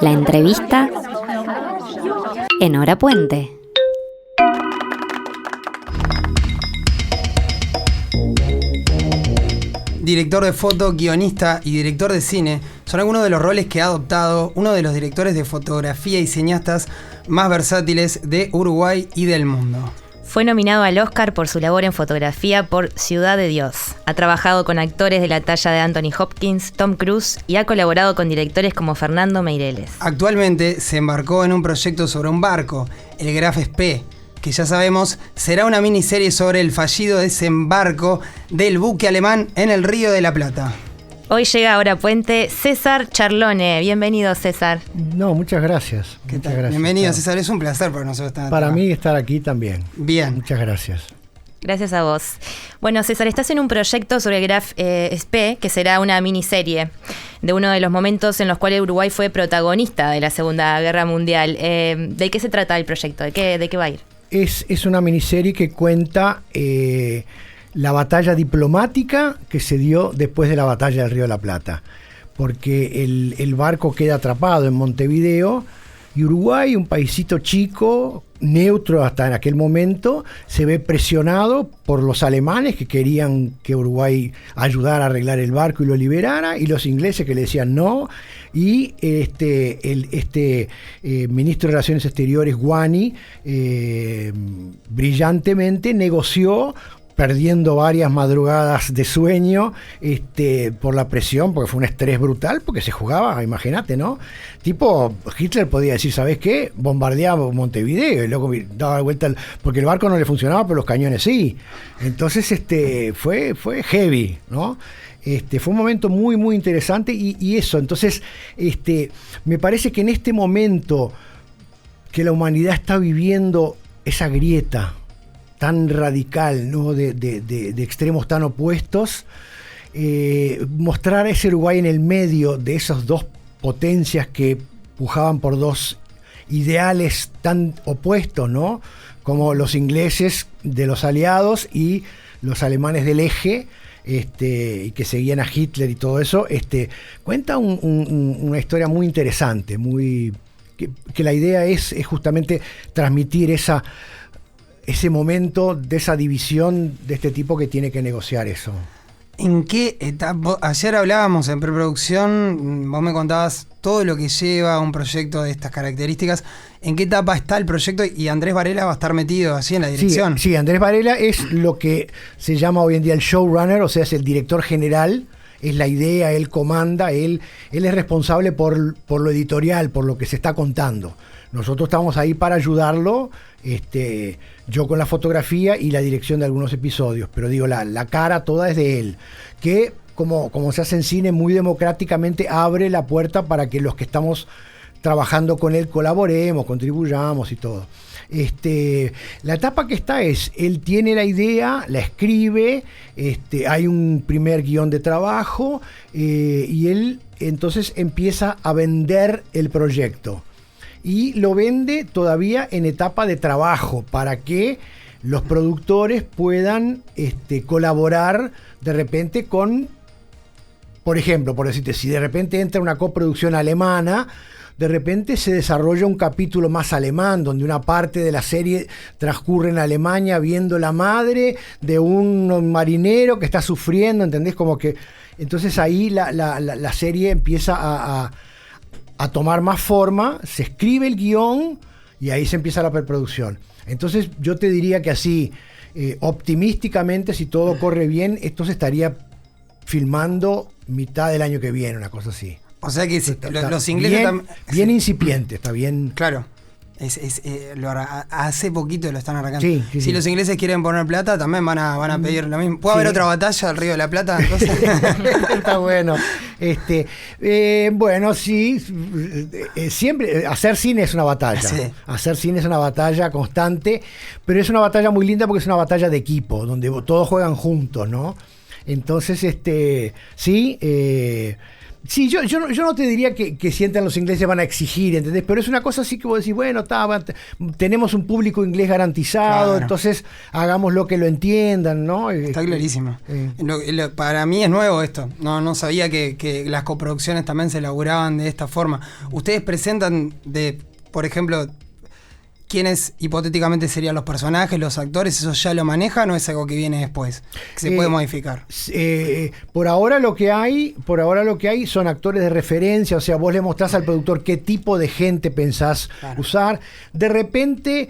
La entrevista en Hora Puente. Director de foto, guionista y director de cine son algunos de los roles que ha adoptado uno de los directores de fotografía y cineastas más versátiles de Uruguay y del mundo. Fue nominado al Oscar por su labor en fotografía por Ciudad de Dios. Ha trabajado con actores de la talla de Anthony Hopkins, Tom Cruise y ha colaborado con directores como Fernando Meireles. Actualmente se embarcó en un proyecto sobre un barco, el Graf Spee, que ya sabemos será una miniserie sobre el fallido desembarco del buque alemán en el Río de la Plata. Hoy llega a Hora Puente César Charlone. Bienvenido, César. No, muchas gracias. ¿Qué muchas tal? gracias. Bienvenido, César. Es un placer para nosotros estar Para acá. mí estar aquí también. Bien. Muchas gracias. Gracias a vos. Bueno, César, estás en un proyecto sobre el Graf Spee, que será una miniserie de uno de los momentos en los cuales Uruguay fue protagonista de la Segunda Guerra Mundial. ¿De qué se trata el proyecto? ¿De qué va a ir? Es una miniserie que cuenta la batalla diplomática que se dio después de la batalla del Río de la Plata. Porque el barco queda atrapado en Montevideo y Uruguay, un paisito chico, neutro hasta en aquel momento, se ve presionado por los alemanes que querían que Uruguay ayudara a arreglar el barco y lo liberara, y los ingleses que le decían no, y el ministro de Relaciones Exteriores, Guani, brillantemente negoció, perdiendo varias madrugadas de sueño por la presión, porque fue un estrés brutal, porque se jugaba, imagínate, ¿no? Tipo, Hitler podía decir, ¿sabes qué? Bombardeaba Montevideo, y luego daba vuelta, porque el barco no le funcionaba, pero los cañones sí. Entonces fue heavy, ¿no? Fue un momento muy, muy interesante y eso. Entonces, me parece que en este momento que la humanidad está viviendo esa grieta tan radical, ¿no? de extremos tan opuestos, mostrar a ese Uruguay en el medio de esas dos potencias que pujaban por dos ideales tan opuestos, ¿no? Como los ingleses de los aliados y los alemanes del eje, y que seguían a Hitler y todo eso, cuenta una historia muy interesante, que la idea es justamente transmitir ese momento de esa división de este tipo que tiene que negociar eso. ¿En qué etapa? Ayer hablábamos en preproducción, vos me contabas todo lo que lleva un proyecto de estas características. ¿En qué etapa está el proyecto? Y Andrés Varela va a estar metido así en la dirección. Sí, Andrés Varela es lo que se llama hoy en día el showrunner, o sea, es el director general. Es la idea, él comanda, él es responsable por lo editorial, por lo que se está contando. Nosotros estamos ahí para ayudarlo, yo con la fotografía y la dirección de algunos episodios, pero digo, la cara toda es de él, que como se hace en cine, muy democráticamente abre la puerta para que los que estamos trabajando con él colaboremos, contribuyamos y todo. La etapa que está es, él tiene la idea, la escribe, hay un primer guión de trabajo, y él entonces empieza a vender el proyecto. Y lo vende todavía en etapa de trabajo para que los productores puedan colaborar de repente con, por ejemplo, por decirte, si de repente entra una coproducción alemana, de repente se desarrolla un capítulo más alemán, donde una parte de la serie transcurre en Alemania viendo la madre de un marinero que está sufriendo, ¿entendés? Como que entonces ahí la serie empieza a tomar más forma, se escribe el guión y ahí se empieza la preproducción. Entonces yo te diría que así, optimísticamente, si todo corre bien, esto se estaría filmando mitad del año que viene, una cosa así. O sea que los ingleses bien incipiente, está bien. Claro. Hace poquito lo están arrancando. Sí, si los ingleses quieren poner plata, también van a pedir lo mismo. ¿Puede haber otra batalla al Río de la Plata? Entonces? Está bueno. Bueno, sí. Siempre hacer cine es una batalla. Sí. Hacer cine es una batalla constante, pero es una batalla muy linda porque es una batalla de equipo, donde todos juegan juntos, ¿no? Entonces, sí. Sí, yo no te diría que sientan los ingleses van a exigir, ¿entendés? Pero es una cosa así que vos decís, bueno, tenemos un público inglés garantizado, Claro. entonces hagamos lo que lo entiendan, ¿no? Está clarísimo. Sí. Para mí es nuevo esto. No sabía que las coproducciones también se elaboraban de esta forma. Ustedes presentan por ejemplo, quiénes hipotéticamente serían los personajes, los actores, ¿eso ya lo manejan o es algo que viene después? Que se puede modificar. Por ahora lo que hay son actores de referencia, o sea, vos le mostrás al productor qué tipo de gente pensás usar. De repente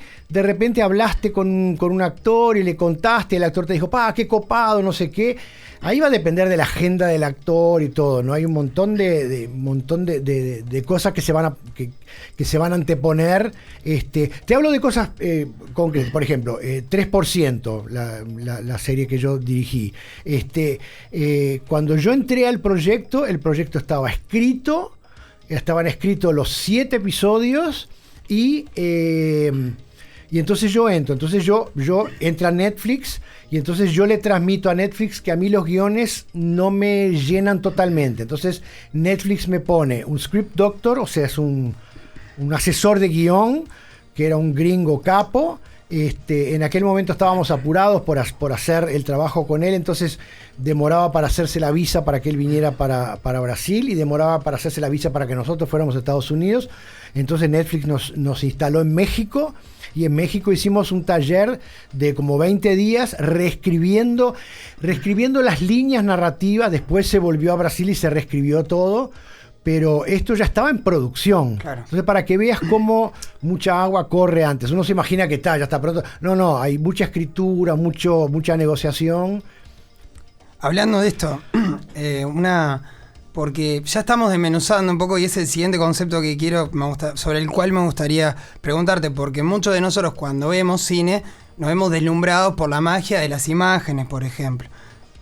hablaste con un actor y le contaste, el actor te dijo, qué copado, no sé qué. Ahí va a depender de la agenda del actor y todo, ¿no? Hay un montón de cosas que se van a anteponer. Te hablo de cosas concretas. Por ejemplo, 3%, la serie que yo dirigí. Cuando yo entré al proyecto, el proyecto estaban escritos los 7 episodios y entonces yo entro. Entonces yo entro a Netflix. Y entonces yo le transmito a Netflix que a mí los guiones no me llenan totalmente. Entonces Netflix me pone un script doctor, o sea, es un asesor de guión, que era un gringo capo. En aquel momento estábamos apurados por hacer el trabajo con él, entonces demoraba para hacerse la visa para que él viniera para Brasil y demoraba para hacerse la visa para que nosotros fuéramos a Estados Unidos. Entonces Netflix nos instaló en México. Y en México hicimos un taller de como 20 días reescribiendo las líneas narrativas. Después se volvió a Brasil y se reescribió todo. Pero esto ya estaba en producción. Claro. Entonces, para que veas cómo mucha agua corre antes. Uno se imagina que ya está pronto. No, hay mucha escritura, mucha negociación. Hablando de esto, porque ya estamos desmenuzando un poco y es el siguiente concepto que sobre el cual me gustaría preguntarte, porque muchos de nosotros cuando vemos cine nos vemos deslumbrados por la magia de las imágenes, por ejemplo.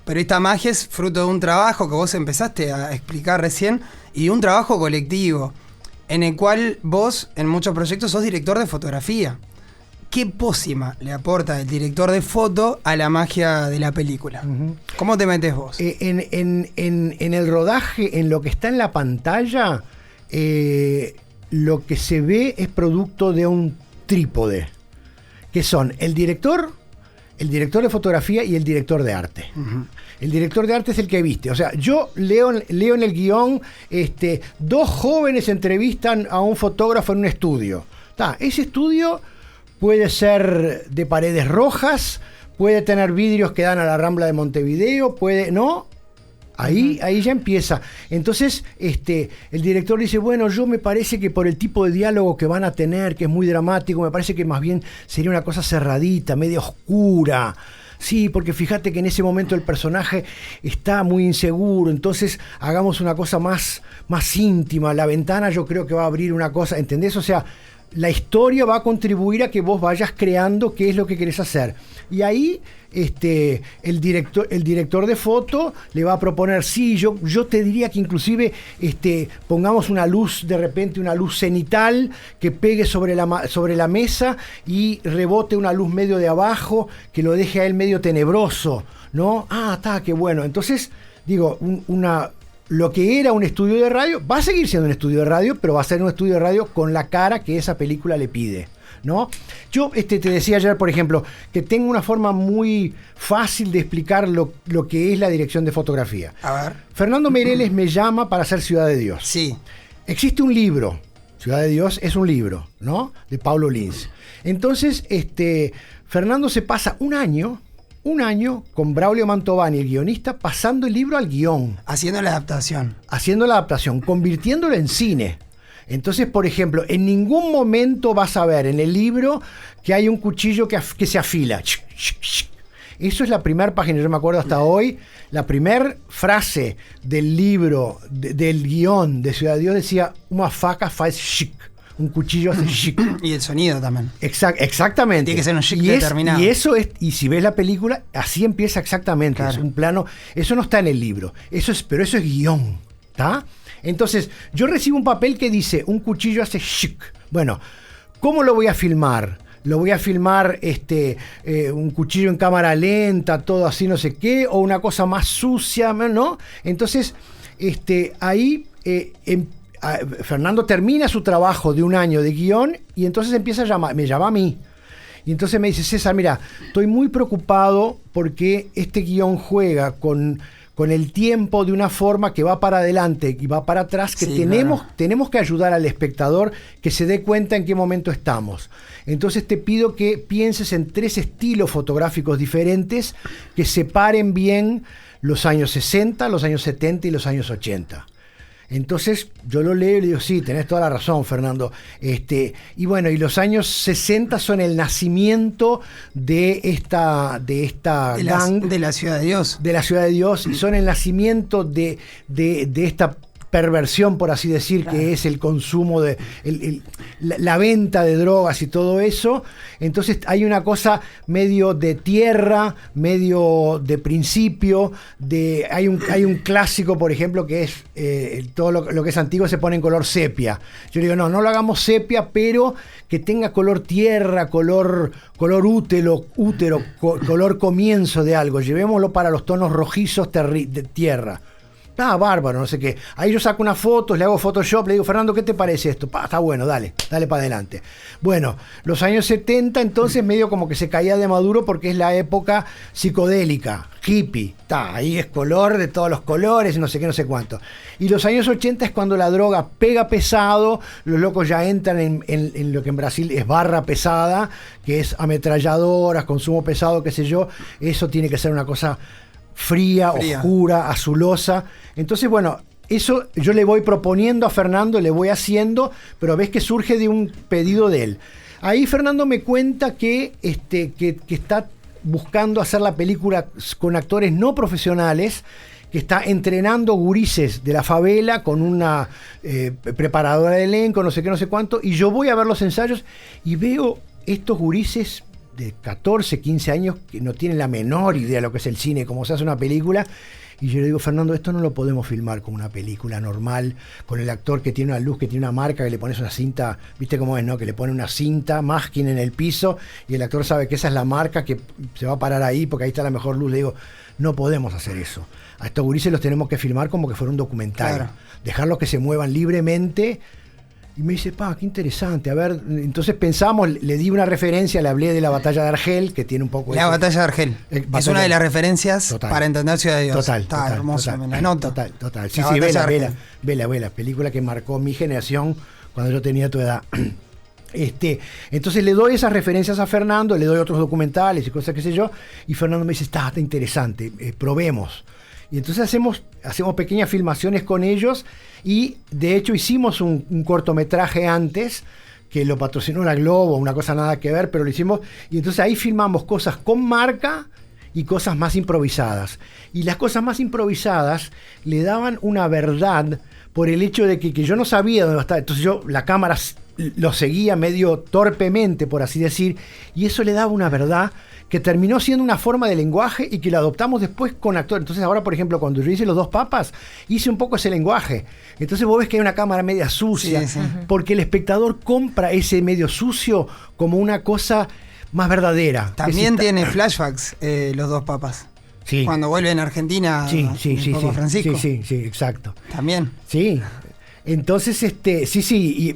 Pero esta magia es fruto de un trabajo que vos empezaste a explicar recién y de un trabajo colectivo en el cual vos en muchos proyectos sos director de fotografía. ¿Qué pócima le aporta el director de foto a la magia de la película? Uh-huh. ¿Cómo te metes vos? En el rodaje, en lo que está en la pantalla, lo que se ve es producto de un trípode, que son el director de fotografía y el director de arte. Uh-huh. El director de arte es el que viste. O sea, yo leo en el guión, 2 jóvenes entrevistan a un fotógrafo en un estudio. Ese estudio puede ser de paredes rojas, puede tener vidrios que dan a la Rambla de Montevideo, ¿no? Ahí ya empieza. Entonces, el director dice, bueno, yo me parece que por el tipo de diálogo que van a tener, que es muy dramático, me parece que más bien sería una cosa cerradita, media oscura. Sí, porque fíjate que en ese momento el personaje está muy inseguro, entonces hagamos una cosa más íntima. La ventana yo creo que va a abrir una cosa, ¿entendés? O sea, la historia va a contribuir a que vos vayas creando qué es lo que querés hacer. Y ahí el director de foto le va a proponer, sí, yo te diría que inclusive pongamos una luz, de repente una luz cenital que pegue sobre la mesa y rebote una luz medio de abajo que lo deje a él medio tenebroso, ¿no? Qué bueno. Entonces, digo, lo que era un estudio de radio va a seguir siendo un estudio de radio, pero va a ser un estudio de radio con la cara que esa película le pide, ¿no? Yo te decía ayer, por ejemplo, que tengo una forma muy fácil de explicar lo que es la dirección de fotografía. A ver. Fernando Meirelles me llama para hacer Ciudad de Dios. Sí. Existe un libro, Ciudad de Dios es un libro, ¿no? De Paulo Lins. Entonces, Fernando se pasa un año con Braulio Mantovani, el guionista, pasando el libro al guión. Haciendo la adaptación, convirtiéndolo en cine. Entonces, por ejemplo, en ningún momento vas a ver en el libro que hay un cuchillo que se afila. Eso es la primera página, yo me acuerdo hasta hoy, la primera frase del libro, del guión de Ciudad de Dios decía, una faca faz chic. Un cuchillo hace chic. Y el sonido también. Exactamente. Tiene que ser un chic determinado. Y si ves la película, así empieza exactamente. Claro. Es un plano. Eso no está en el libro. Pero eso es guión. ¿Está? Entonces, yo recibo un papel que dice, un cuchillo hace chic. Bueno, ¿cómo lo voy a filmar? Lo voy a filmar un cuchillo en cámara lenta, todo así no sé qué, o una cosa más sucia, ¿no? Entonces, ahí Fernando termina su trabajo de un año de guión y entonces me llama a mí. Y entonces me dice, César, mira, estoy muy preocupado porque este guión juega con el tiempo de una forma que va para adelante y va para atrás, que tenemos que ayudar al espectador que se dé cuenta en qué momento estamos. Entonces te pido que pienses en 3 estilos fotográficos diferentes que separen bien los años 60, los años 70 y los años 80. Entonces yo lo leo y le digo, sí, tenés toda la razón, Fernando. Y bueno, y los años 60 son el nacimiento de esta gang. De la Ciudad de Dios. De la Ciudad de Dios, y son el nacimiento de esta perversión, por así decir, claro, que es el consumo de la venta de drogas y todo eso. Entonces hay una cosa medio de tierra, medio de principio, hay un clásico, por ejemplo, que es todo lo que es antiguo se pone en color sepia. Yo digo, no lo hagamos sepia, pero que tenga color tierra, color útero, color comienzo de algo. Llevémoslo para los tonos rojizos de tierra. Bárbaro, no sé qué. Ahí yo saco unas fotos, le hago Photoshop, le digo, Fernando, ¿qué te parece esto? Está bueno, dale para adelante. Bueno, los años 70 entonces medio como que se caía de maduro porque es la época psicodélica, hippie. Ahí es color de todos los colores, no sé qué, no sé cuánto. Y los años 80 es cuando la droga pega pesado, los locos ya entran en lo que en Brasil es barra pesada, que es ametralladoras, consumo pesado, qué sé yo. Eso tiene que ser una cosa fría, oscura, azulosa. Entonces, bueno, eso yo le voy proponiendo a Fernando, le voy haciendo, pero ves que surge de un pedido de él. Ahí Fernando me cuenta que está buscando hacer la película con actores no profesionales, que está entrenando gurises de la favela con una preparadora de elenco, no sé qué, no sé cuánto, y yo voy a ver los ensayos y veo estos gurises de 14, 15 años que no tienen la menor idea de lo que es el cine, cómo se hace una película. Y yo le digo, Fernando, esto no lo podemos filmar como una película normal, con el actor que tiene una luz, que tiene una marca, que le pones una cinta, ¿viste cómo es, no? Que le pone una cinta masking en el piso y el actor sabe que esa es la marca, que se va a parar ahí porque ahí está la mejor luz. Le digo, no podemos hacer eso. A estos gurises los tenemos que filmar como que fuera un documental. Claro. Dejarlos que se muevan libremente. Y me dice, qué interesante. A ver, entonces pensamos, le di una referencia, le hablé de la batalla de Argel, que tiene un poco... La batalla de Argel. Es una de las referencias para entender Ciudad de Dios. Total. Hermoso, me la noto. Total. Sí, vela. Película que marcó mi generación cuando yo tenía tu edad. Entonces le doy esas referencias a Fernando, le doy otros documentales y cosas, qué sé yo, y Fernando me dice, está interesante, probemos. Y entonces hacemos pequeñas filmaciones con ellos, y de hecho hicimos un cortometraje antes que lo patrocinó la Globo, una cosa nada que ver, pero lo hicimos, y entonces ahí filmamos cosas con marca y cosas más improvisadas. Y las cosas más improvisadas le daban una verdad por el hecho de que yo no sabía dónde estaba. Entonces la cámara lo seguía medio torpemente, por así decir, y eso le daba una verdad que terminó siendo una forma de lenguaje y que lo adoptamos después con actores. Entonces ahora, por ejemplo, cuando yo hice Los Dos Papas, hice un poco ese lenguaje. Entonces vos ves que hay una cámara media sucia, sí. Porque el espectador compra ese medio sucio como una cosa más verdadera. También tiene flashbacks Los Dos Papas. Sí. Cuando vuelven a Argentina, Papa Francisco. Sí, exacto. También. Sí. Entonces,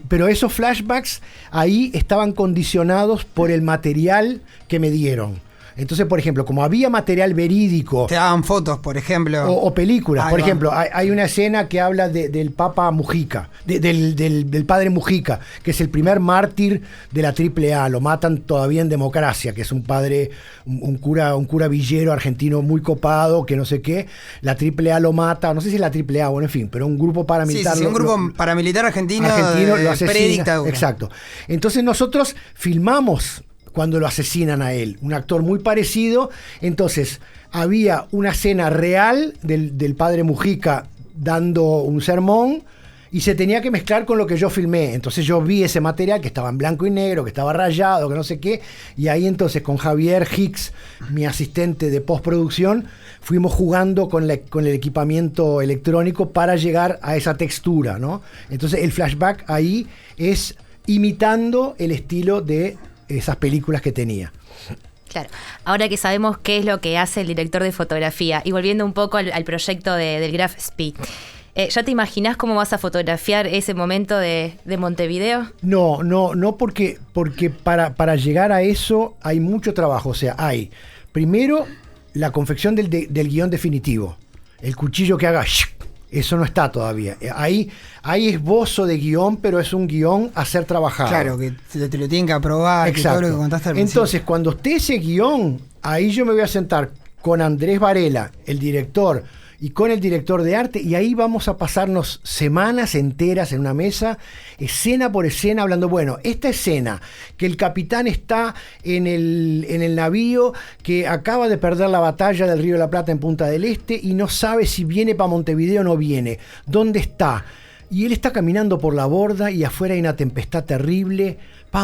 pero esos flashbacks ahí estaban condicionados por el material que me dieron. Entonces, por ejemplo, como había material verídico... Te daban fotos, por ejemplo. O películas. Por ejemplo, hay una escena que habla del Papa Mujica, del padre Mujica, que es el primer mártir de la AAA. Lo matan todavía en democracia, que es un padre, un cura villero argentino muy copado, que no sé qué. La AAA lo mata, no sé si es la AAA, bueno, en fin, pero un grupo paramilitar... Sí, un grupo paramilitar argentino lo asesina. Predictadura. Exacto. Entonces nosotros filmamos cuando lo asesinan a él, un actor muy parecido. Entonces había una escena real del padre Mujica dando un sermón y se tenía que mezclar con lo que yo filmé. Entonces yo vi ese material que estaba en blanco y negro, que estaba rayado, que no sé qué, y ahí entonces con Javier Hicks, mi asistente de postproducción, fuimos jugando con el equipamiento electrónico para llegar a esa textura, ¿no? Entonces el flashback ahí es imitando el estilo de esas películas que tenía. Claro. Ahora que sabemos qué es lo que hace el director de fotografía, y volviendo un poco al proyecto del Graf Spee, ¿Ya te imaginás cómo vas a fotografiar ese momento de Montevideo? No, porque para llegar a eso hay mucho trabajo. O sea, hay primero la confección del guión definitivo. El cuchillo que haga... Eso no está todavía. Hay esbozo de guión, pero es un guión a ser trabajado. Claro, que te lo tienen que aprobar, que todo lo que contaste al principio. Entonces, cuando esté ese guión, ahí yo me voy a sentar con Andrés Varela, el director, y con el director de arte, y ahí vamos a pasarnos semanas enteras en una mesa, escena por escena, hablando, bueno, esta escena, que el capitán está en el navío, que acaba de perder la batalla del Río de la Plata en Punta del Este, y no sabe si viene para Montevideo o no viene. ¿Dónde está? Y él está caminando por la borda, y afuera hay una tempestad terrible.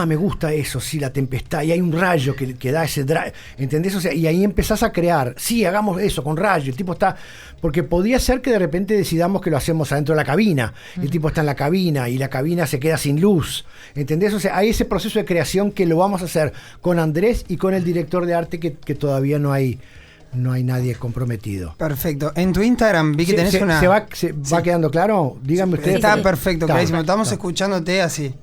Me gusta eso, sí, la tempestad, y hay un rayo que da ese drive, ¿entendés? O sea, y ahí empezás a crear, sí, hagamos eso con rayo, el tipo está, porque podía ser que de repente decidamos que lo hacemos adentro de la cabina, el tipo está en la cabina y la cabina se queda sin luz, ¿entendés? O sea, hay ese proceso de creación que lo vamos a hacer con Andrés y con el director de arte que todavía no hay nadie comprometido. Perfecto. En tu Instagram vi que tenés una... ¿Se va quedando claro? Díganme ustedes. Está perfecto, clarísimo. Estamos escuchándote así.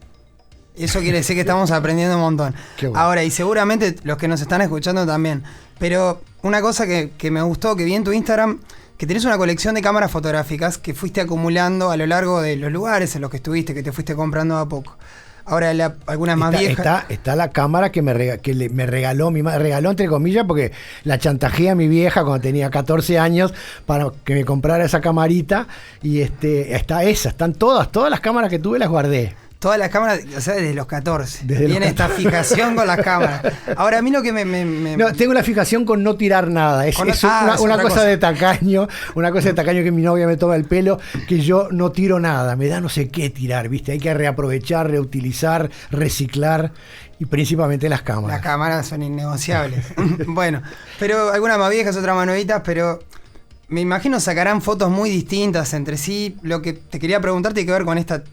Eso quiere decir que estamos aprendiendo un montón. Bueno. Ahora, y seguramente los que nos están escuchando también. Pero una cosa que me gustó, que vi en tu Instagram, que tenés una colección de cámaras fotográficas que fuiste acumulando a lo largo de los lugares en los que estuviste, que te fuiste comprando a poco. Ahora, algunas más viejas... Está la cámara que me regaló mi madre, regaló entre comillas, porque la chantajeé a mi vieja cuando tenía 14 años para que me comprara esa camarita. Y están todas las cámaras que tuve las guardé. Todas las cámaras, o sea, desde los 14. Tiene esta fijación con las cámaras. Ahora, a mí lo que No, tengo la fijación con no tirar nada. Es una cosa de tacaño, que mi novia me toma el pelo, que yo no tiro nada. Me da no sé qué tirar, ¿viste? Hay que reaprovechar, reutilizar, reciclar, y principalmente las cámaras. Las cámaras son innegociables. Bueno, pero algunas más viejas, otras más nuevitas, pero... Me imagino sacarán fotos muy distintas entre sí. Lo que te quería preguntar tiene que ver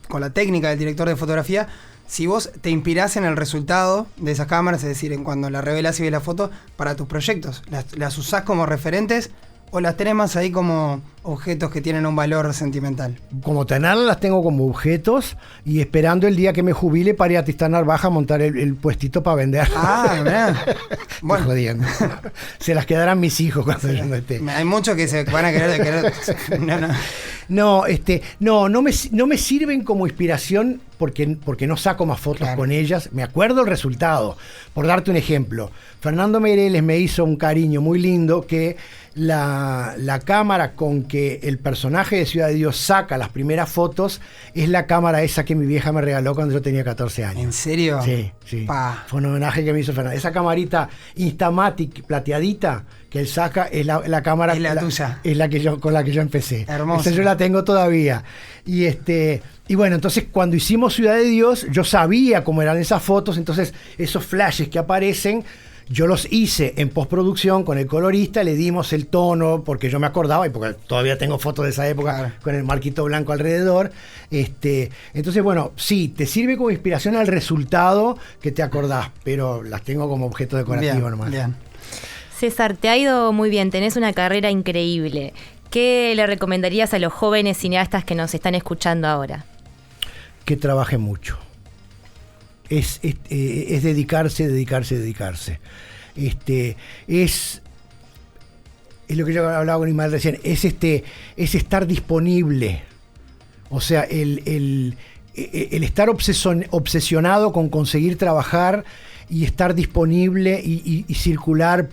con la técnica del director de fotografía. Si vos te inspirás en el resultado de esas cámaras, es decir, en cuando las revelás y ves la foto para tus proyectos, ¿las usás como referentes o las tenés más ahí como objetos que tienen un valor sentimental? Como tenerlas, las tengo como objetos y esperando el día que me jubile para ir a Tristán Narvaja a montar el puestito para vender. Mirá. Bueno. Jodiendo. Se las quedarán mis hijos cuando yo no esté. Hay muchos que se van a querer. No me sirven como inspiración porque no saco más fotos con ellas. Me acuerdo el resultado. Por darte un ejemplo, Fernando Meireles me hizo un cariño muy lindo que la cámara con que el personaje de Ciudad de Dios saca las primeras fotos es la cámara esa que mi vieja me regaló cuando yo tenía 14 años. ¿En serio? Sí. Fue un homenaje que me hizo Fernando. Esa camarita Instamatic plateadita que él saca es la cámara. Es la tuya. Es con la que yo empecé. Hermoso. Esa yo la tengo todavía. Y bueno, entonces cuando hicimos Ciudad de Dios, yo sabía cómo eran esas fotos, entonces esos flashes que aparecen, yo los hice en postproducción con el colorista, le dimos el tono, porque yo me acordaba, y porque todavía tengo fotos de esa época, claro, con el marquito blanco alrededor. Entonces, bueno, sí, te sirve como inspiración al resultado que te acordás, pero las tengo como objeto decorativo nomás. Bien. César, te ha ido muy bien, tenés una carrera increíble. ¿Qué le recomendarías a los jóvenes cineastas que nos están escuchando ahora? Que trabajen mucho. Es dedicarse. Es lo que yo hablaba con Ismael recién, es estar disponible. O sea, el estar obsesionado con conseguir trabajar y estar disponible y circular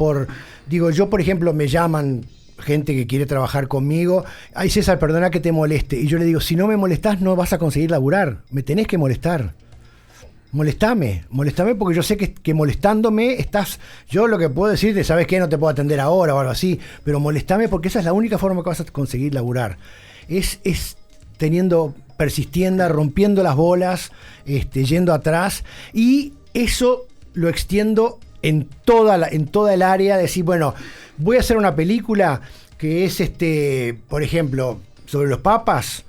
yo por ejemplo me llaman gente que quiere trabajar conmigo, ay César, perdona que te moleste, y yo le digo, si no me molestás no vas a conseguir laburar, me tenés que molestar. Molestame porque yo sé que molestándome yo lo que puedo decirte, ¿sabes qué? No te puedo atender ahora o algo así, pero molestame porque esa es la única forma que vas a conseguir laburar. Es persistiendo, rompiendo las bolas, yendo atrás, y eso lo extiendo en toda el área, de decir, bueno, voy a hacer una película que es, por ejemplo, sobre los papas.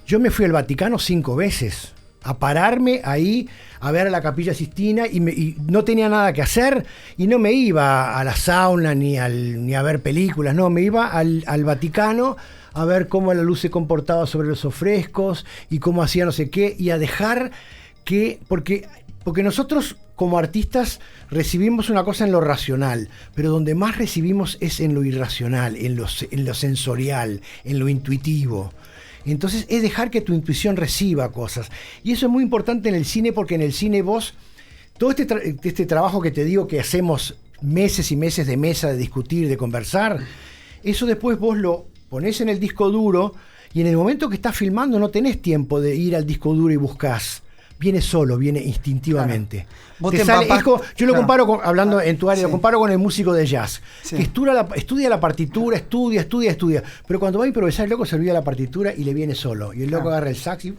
Yo me fui al Vaticano 5 veces. a pararme ahí a ver a la Capilla Sistina y no tenía nada que hacer y no me iba a la sauna ni a ver películas, no, me iba al Vaticano a ver cómo la luz se comportaba sobre los frescos y cómo hacía no sé qué y a dejar que, porque nosotros como artistas recibimos una cosa en lo racional, pero donde más recibimos es en lo irracional, en lo sensorial, en lo intuitivo. Entonces es dejar que tu intuición reciba cosas. Y eso es muy importante en el cine porque en el cine vos, todo este trabajo que te digo que hacemos meses y meses de mesa, de discutir, de conversar, eso después vos lo ponés en el disco duro y en el momento que estás filmando no tenés tiempo de ir al disco duro y buscás. Viene solo, viene instintivamente. Claro. Vos te empapás, yo lo comparo con, hablando en tu área, lo comparo con el músico de jazz, que estudia la partitura, estudia, pero cuando va a improvisar el loco se olvida la partitura y le viene solo. Y el loco agarra el sax y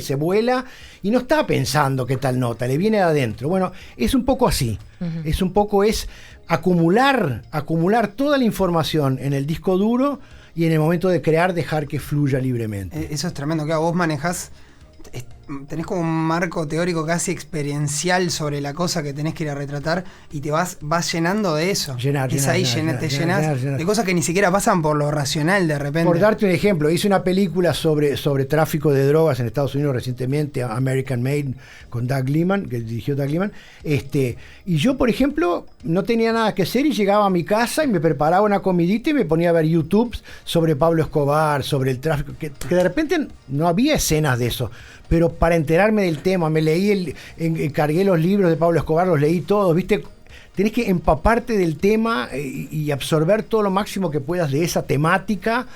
se vuela y no está pensando qué tal nota, le viene de adentro. Bueno, es un poco así. Es un poco acumular toda la información en el disco duro y en el momento de crear dejar que fluya libremente. Eso es tremendo, que vos manejás. Tenés como un marco teórico casi experiencial sobre la cosa que tenés que ir a retratar y te vas llenando de eso. Te llenás de cosas que ni siquiera pasan por lo racional de repente. Por darte un ejemplo, hice una película sobre tráfico de drogas en Estados Unidos recientemente, American Made, con Doug Liman, que dirigió Doug Liman. Y yo, por ejemplo, no tenía nada que hacer y llegaba a mi casa y me preparaba una comidita y me ponía a ver YouTube sobre Pablo Escobar, sobre el tráfico, que de repente no había escenas de eso. Pero para enterarme del tema, me leí, cargué los libros de Pablo Escobar, los leí todos, ¿viste? Tenés que empaparte del tema y absorber todo lo máximo que puedas de esa temática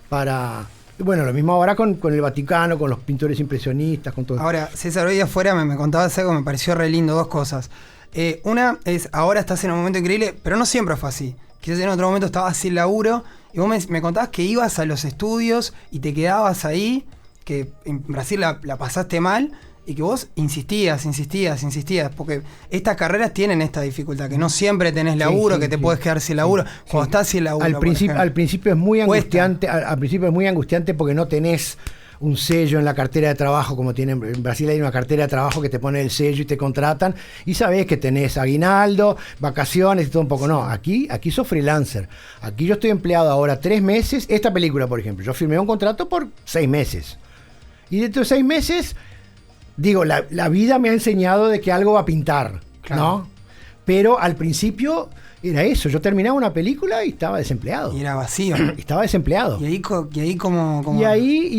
para... Bueno, lo mismo ahora con el Vaticano, con los pintores impresionistas, con todo. Ahora, César, hoy afuera me contabas algo, me pareció re lindo, dos cosas. Una es, ahora estás en un momento increíble, pero no siempre fue así. Quizás en otro momento estabas sin laburo y vos me contabas que ibas a los estudios y te quedabas ahí, que en Brasil la pasaste mal y que vos insistías, porque estas carreras tienen esta dificultad, que no siempre tenés laburo, que te puedes quedar sin laburo, cuando estás sin laburo. Al principio es muy angustiante, porque no tenés un sello en la cartera de trabajo, como tienen en Brasil hay una cartera de trabajo que te pone el sello y te contratan, y sabés que tenés aguinaldo, vacaciones y todo un poco. No, aquí sos freelancer. Aquí yo estoy empleado ahora 3 meses. Esta película, por ejemplo, yo firmé un contrato por 6 meses. Y dentro de 6 meses, digo, la vida me ha enseñado de que algo va a pintar, claro, ¿no? Pero al principio era eso, yo terminaba una película y estaba desempleado. Y era vacío. Estaba desempleado. Y ahí como... Y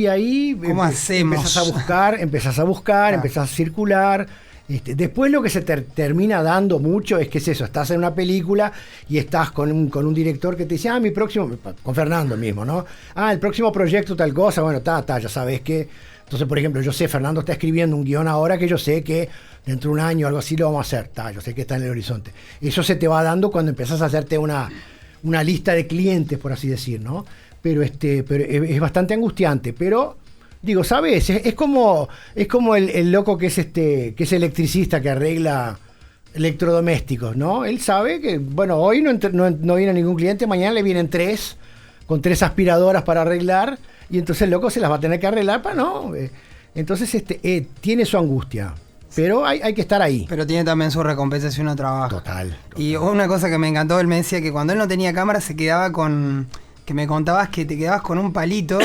ahí ¿cómo hacemos? Empezás a buscar, empezás a circular. Después lo que se termina dando mucho es que es eso, estás en una película y estás con un director que te dice, mi próximo, con Fernando mismo, ¿no? El próximo proyecto tal cosa, bueno, ya sabes que... Entonces, por ejemplo, yo sé, Fernando está escribiendo un guión ahora que yo sé que dentro de un año o algo así lo vamos a hacer, yo sé que está en el horizonte. Eso se te va dando cuando empezás a hacerte una lista de clientes, por así decir, ¿no? Pero es bastante angustiante, pero... Digo, ¿sabes? Es como el loco que es electricista que arregla electrodomésticos, ¿no? Él sabe que, bueno, hoy no viene ningún cliente, mañana le vienen 3, con 3 aspiradoras para arreglar, y entonces el loco se las va a tener que arreglar para no. Entonces tiene su angustia, pero hay que estar ahí. Pero tiene también su recompensa si uno trabaja. Total. Y una cosa que me encantó, él me decía que cuando él no tenía cámara se quedaba que me contabas que te quedabas con un palito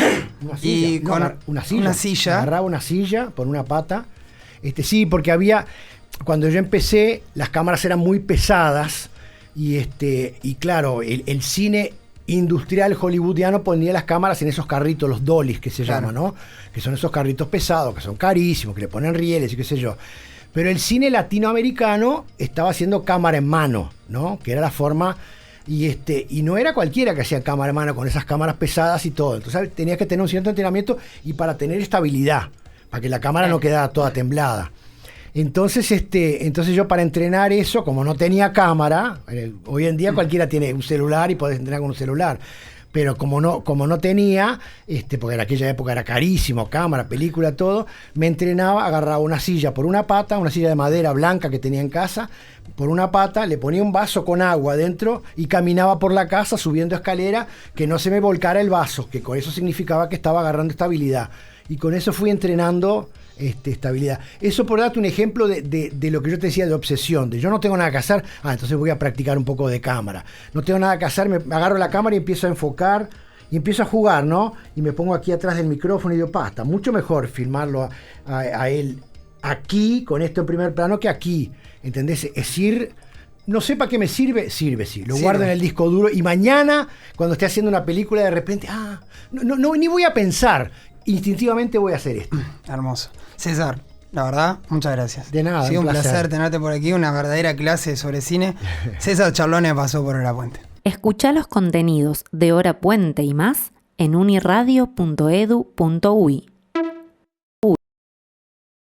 y con una silla. Agarraba una silla por una pata. Sí, porque cuando yo empecé, las cámaras eran muy pesadas y claro, el cine industrial hollywoodiano ponía las cámaras en esos carritos, los dollies que se llaman, ¿no? Que son esos carritos pesados, que son carísimos, que le ponen rieles y qué sé yo. Pero el cine latinoamericano estaba haciendo cámara en mano, ¿no? Que era la forma... Y no era cualquiera que hacía cámara en mano con esas cámaras pesadas y todo. Entonces tenías que tener un cierto entrenamiento y para tener estabilidad, para que la cámara no quedara toda temblada. Entonces yo para entrenar eso, como no tenía cámara, hoy en día cualquiera tiene un celular y podés entrenar con un celular. Pero como no tenía, porque en aquella época era carísimo, cámara, película, todo, me entrenaba, agarraba una silla por una pata, una silla de madera blanca que tenía en casa, por una pata, le ponía un vaso con agua dentro y caminaba por la casa subiendo escalera, que no se me volcara el vaso, que con eso significaba que estaba agarrando estabilidad. y con eso fui entrenando estabilidad. Eso por darte un ejemplo de lo que yo te decía de obsesión, de yo no tengo nada que hacer, entonces voy a practicar un poco de cámara. No tengo nada que hacer, me agarro la cámara y empiezo a enfocar y empiezo a jugar, ¿no? Y me pongo aquí atrás del micrófono y digo, está mucho mejor filmarlo a él aquí, con esto en primer plano, que aquí, ¿entendés? Es decir, no sé para qué me sirve, sí. Lo guardo en el disco duro y mañana, cuando esté haciendo una película, de repente, no, ni voy a pensar, instintivamente voy a hacer esto. Hermoso. César, la verdad, muchas gracias. De nada, Ha sido un placer. placer tenerte por aquí, una verdadera clase sobre cine. César Charlone pasó por Hora Puente. Escucha los contenidos de Hora Puente y más en uniradio.edu.uy.